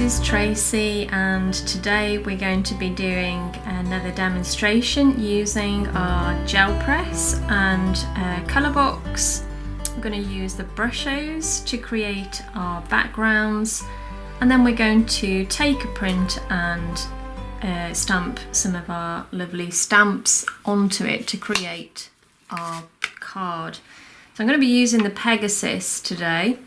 is Tracy, and today we're going to be doing another demonstration using our gel press and colour box. We're going to use the brushes to create our backgrounds, and then we're going to take a print and stamp some of our lovely stamps onto it to create our card. So I'm going to be using the Pegasus today.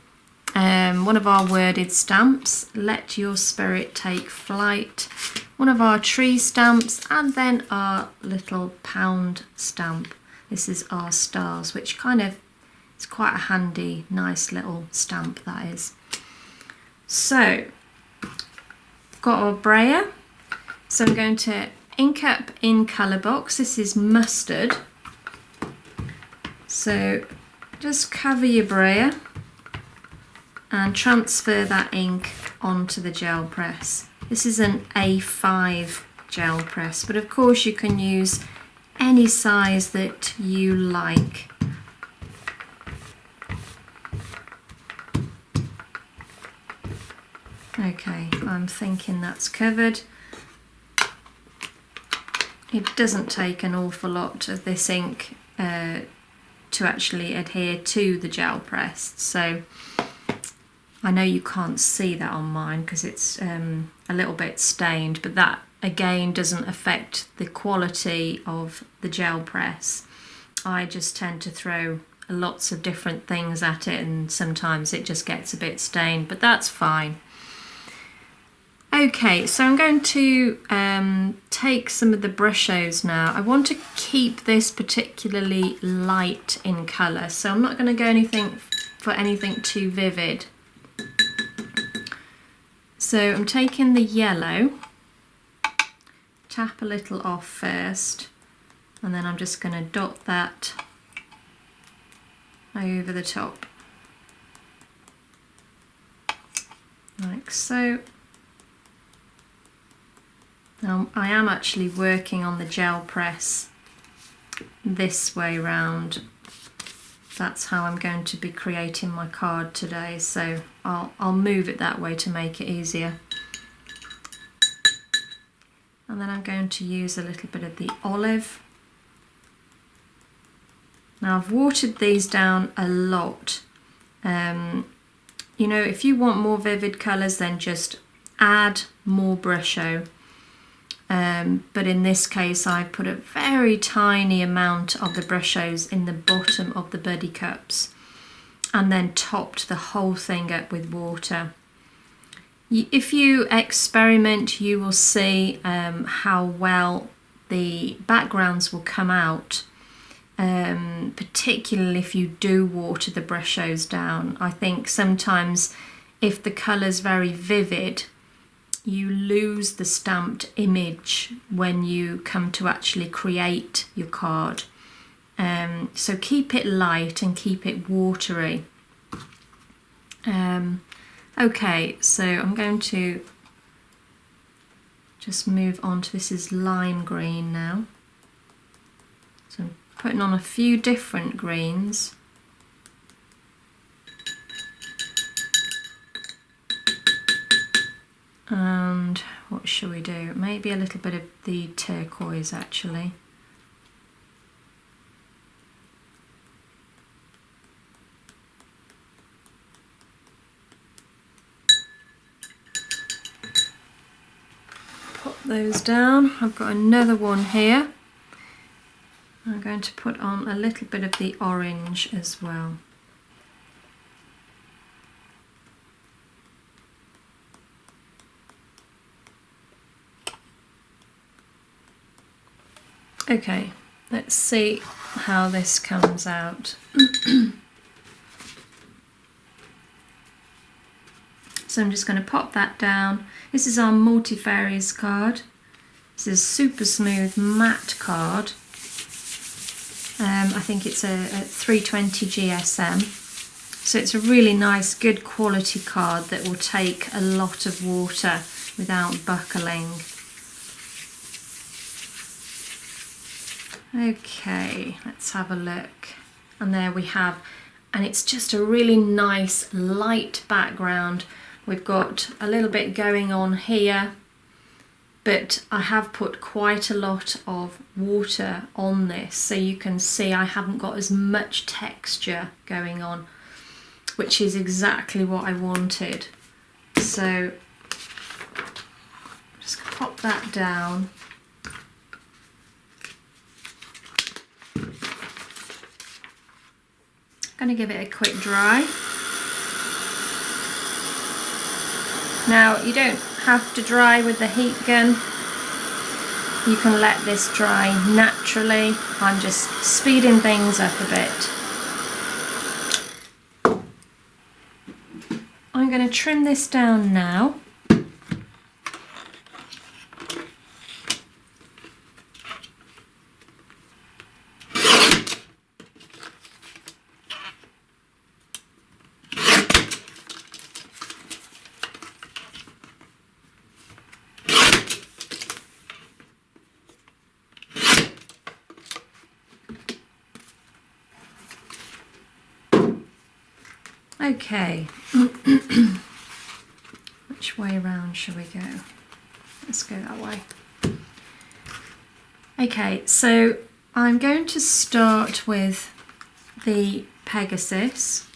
One of our worded stamps, Let Your Spirit Take Flight, one of our tree stamps, and then our little pound stamp. This is our stars, which it's quite a handy, nice little stamp that is. So, got our brayer. So I'm going to ink up in colour box. This is mustard. So just cover your brayer and transfer that ink onto the gel press. This is an A5 gel press, but of course you can use any size that you like. Okay, I'm thinking that's covered. It doesn't take an awful lot of this ink to actually adhere to the gel press, so I know you can't see that on mine because it's a little bit stained, but that again doesn't affect the quality of the gel press. I just tend to throw lots of different things at it and sometimes it just gets a bit stained, but that's fine. Okay, so I'm going to take some of the brushes now. I want to keep this particularly light in colour, so I'm not going to go for anything too vivid. So I'm taking the yellow, tap a little off first, and then I'm just going to dot that over the top, like so. Now I am actually working on the gel press this way round. That's how I'm going to be creating my card today, so I'll move it that way to make it easier. And then I'm going to use a little bit of the olive. Now I've watered these down a lot. You know, if you want more vivid colours, then just add more brusho. But in this case I've put a very tiny amount of the brushos in the bottom of the buddy cups and then topped the whole thing up with water. If you experiment, you will see how well the backgrounds will come out, particularly if you do water the brushos down. I think sometimes if the colour's very vivid, you lose the stamped image when you come to actually create your card. So keep it light and keep it watery. Okay, so I'm going to just move on to, this is lime green now. So I'm putting on a few different greens. And what shall we do? Maybe a little bit of the turquoise actually. Pop those down. I've got another one here. I'm going to put on a little bit of the orange as well. Okay, let's see how this comes out. So I'm just going to pop that down. This is our multifarious card. This is a super smooth matte card. I think it's a 320 GSM. So it's a really nice, good quality card that will take a lot of water without buckling. Okay, let's have a look. And there we have, and it's just a really nice light background we've got a little bit going on here, but I have put quite a lot of water on this, so you can see I haven't got as much texture going on, which is exactly what I wanted. So just pop that down. I'm going to give it a quick dry. Now you don't have to dry with the heat gun. You can let this dry naturally. I'm just speeding things up a bit. I'm going to trim this down now. Okay, which way round shall we go? Let's go that way. Okay, so I'm going to start with the Pegasus.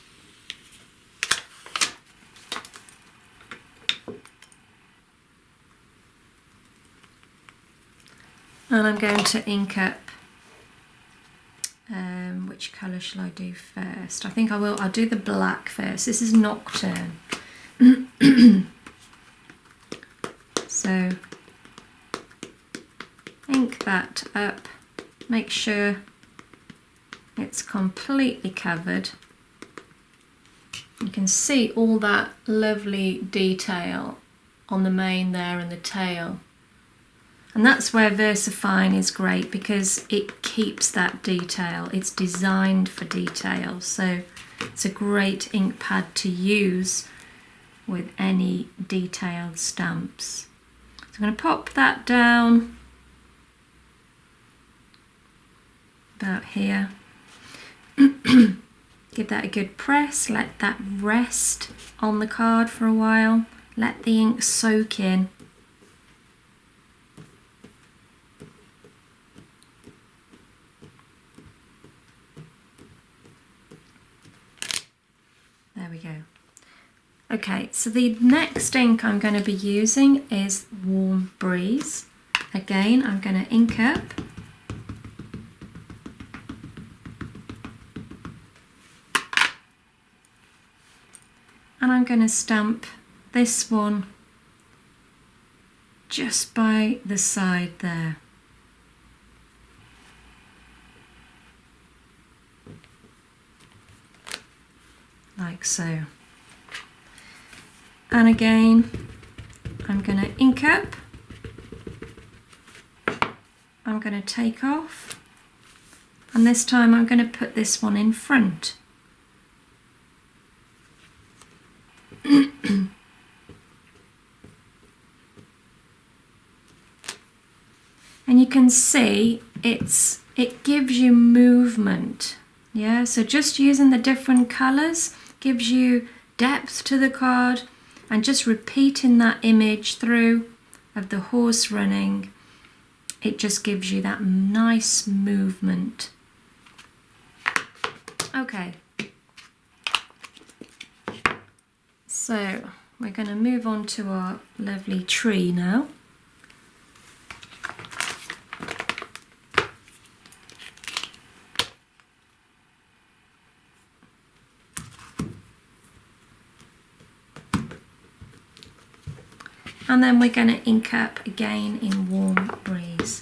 And I'm going to ink up. Which colour shall I do first? I think I'll do the black first. This is Nocturne. So ink that up, make sure it's completely covered. You can see all that lovely detail on the mane there and the tail. And that's where VersaFine is great, because it keeps that detail. It's designed for detail, so it's a great ink pad to use with any detailed stamps. So I'm going to pop that down about here. Give that a good press, let that rest on the card for a while, let the ink soak in. There we go. Okay, so the next ink I'm going to be using is Warm Breeze. Again, I'm going to ink up. And I'm going to stamp this one just by the side there. Like so. And again, I'm going to ink up. I'm going to take off. And this time I'm going to put this one in front. And you can see it gives you movement. Yeah, so just using the different colours gives you depth to the card, and just repeating that image through of the horse running, it just gives you that nice movement. Okay, so we're going to move on to our lovely tree now. And then we're going to ink up again in Warm Breeze.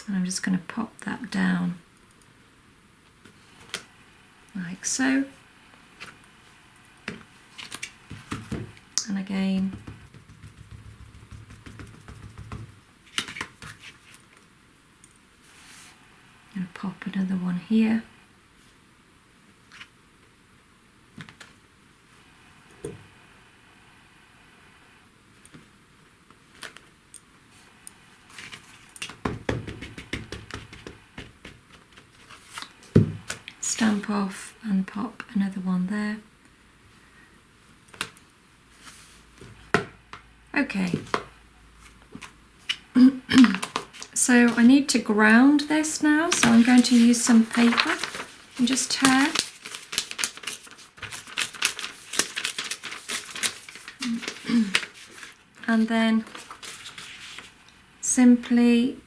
And I'm just going to pop that down like so. And again, I'm going to pop another one here. stamp off and pop another one there. Okay. So I need to ground this now, so I'm going to use some paper and just tear. And then simply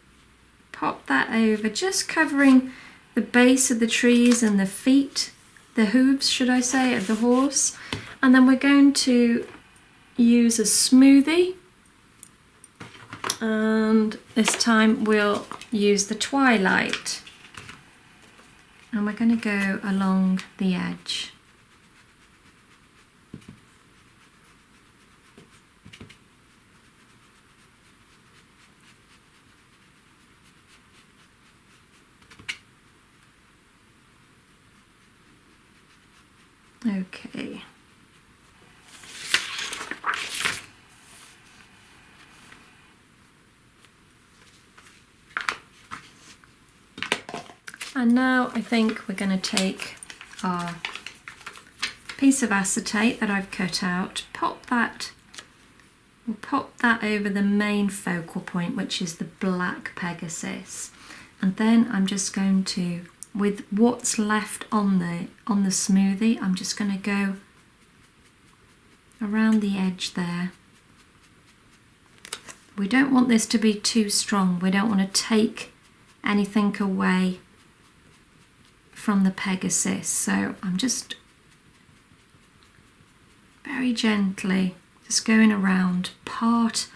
pop that over, just covering the base of the trees and the feet, the hooves should I say, of the horse. And then we're going to use a smoothie, and this time we'll use the twilight, and we're going to go along the edge. Okay. And now I think we're going to take our piece of acetate that I've cut out, we'll pop that over the main focal point, which is the black pegasus. And then I'm just going to, with what's left on the smoothie, I'm just going to go around the edge there. We don't want this to be too strong. We don't want to take anything away from the pegasus. So I'm just very gently just going around part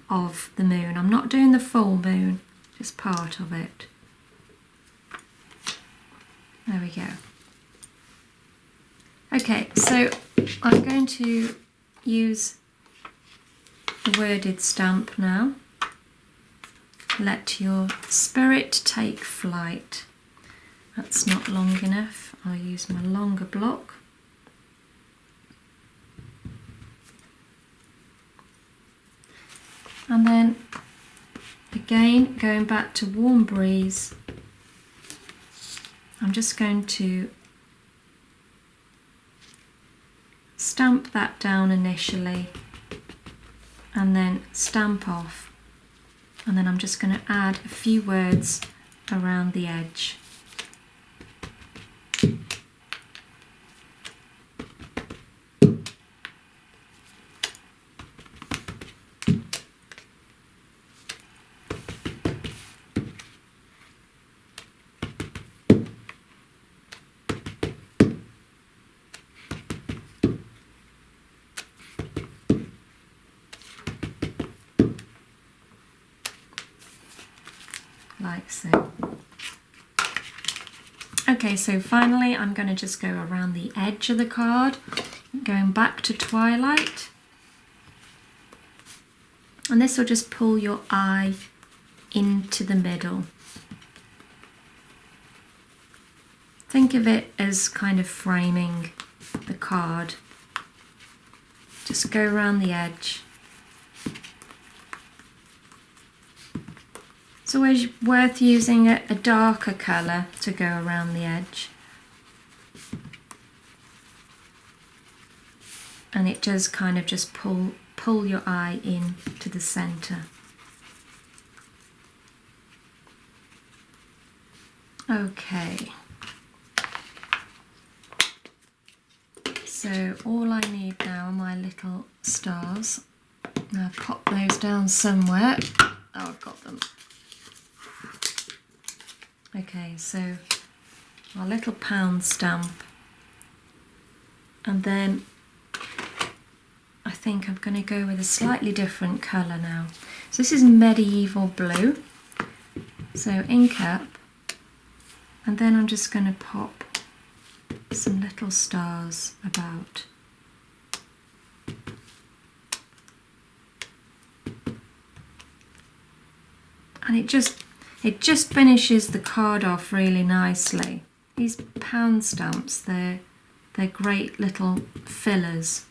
of the moon. I'm not doing the full moon, just part of it. There we go. Okay, so I'm going to use the worded stamp now. Let your spirit take flight. That's not long enough. I'll use my longer block. And then again, going back to warm breeze, I'm just going to stamp that down initially and then stamp off, and then I'm just going to add a few words around the edge. Like so. Okay, so finally I'm going to just go around the edge of the card, going back to twilight, and this will just pull your eye into the middle. Think of it as kind of framing the card. Just go around the edge. It's always worth using a darker colour to go around the edge. And it does kind of just pull your eye in to the centre. Okay. So all I need now are my little stars. Now pop those down somewhere. Oh, I've got them. Okay, so our little pound stamp, and then I think I'm going to go with a slightly different colour now. So this is medieval blue, so ink up, and then I'm just going to pop some little stars about. And it just finishes the card off really nicely. These pound stamps, they're great little fillers.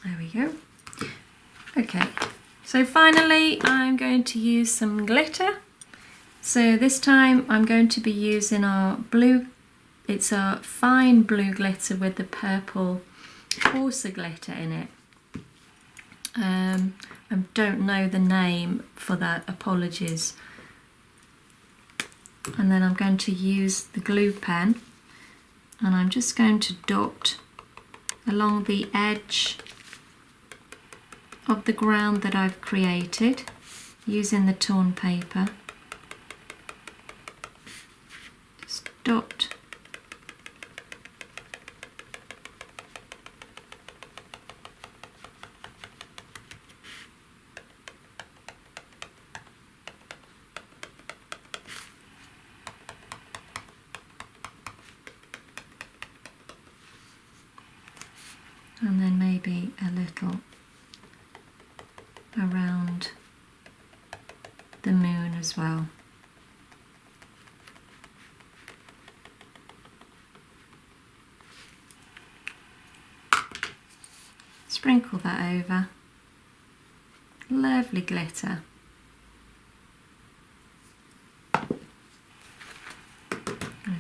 There we go. Okay, so finally I'm going to use some glitter. So this time I'm going to be using our blue, it's a fine blue glitter with the purple coarser glitter in it. I don't know the name for that, apologies. And then I'm going to use the glue pen, and I'm just going to dot along the edge of the ground that I've created using the torn paper. Just dot. And then maybe a little around the moon as well. Sprinkle that over. Lovely glitter. I'll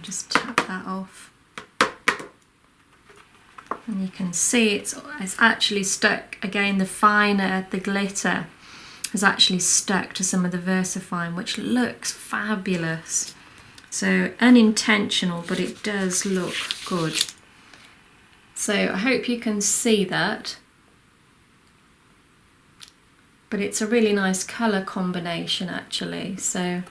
just tap that off. And you can see it's actually stuck. Again, the finer, the glitter has actually stuck to some of the VersaFine, which looks fabulous. So unintentional, but it does look good. So I hope you can see that. But it's a really nice colour combination actually. So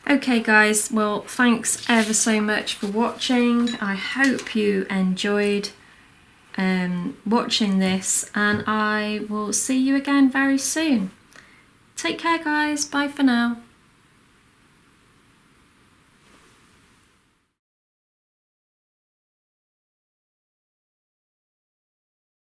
okay guys, well thanks ever so much for watching. I hope you enjoyed watching this, and I will see you again very soon. Take care guys, bye for now.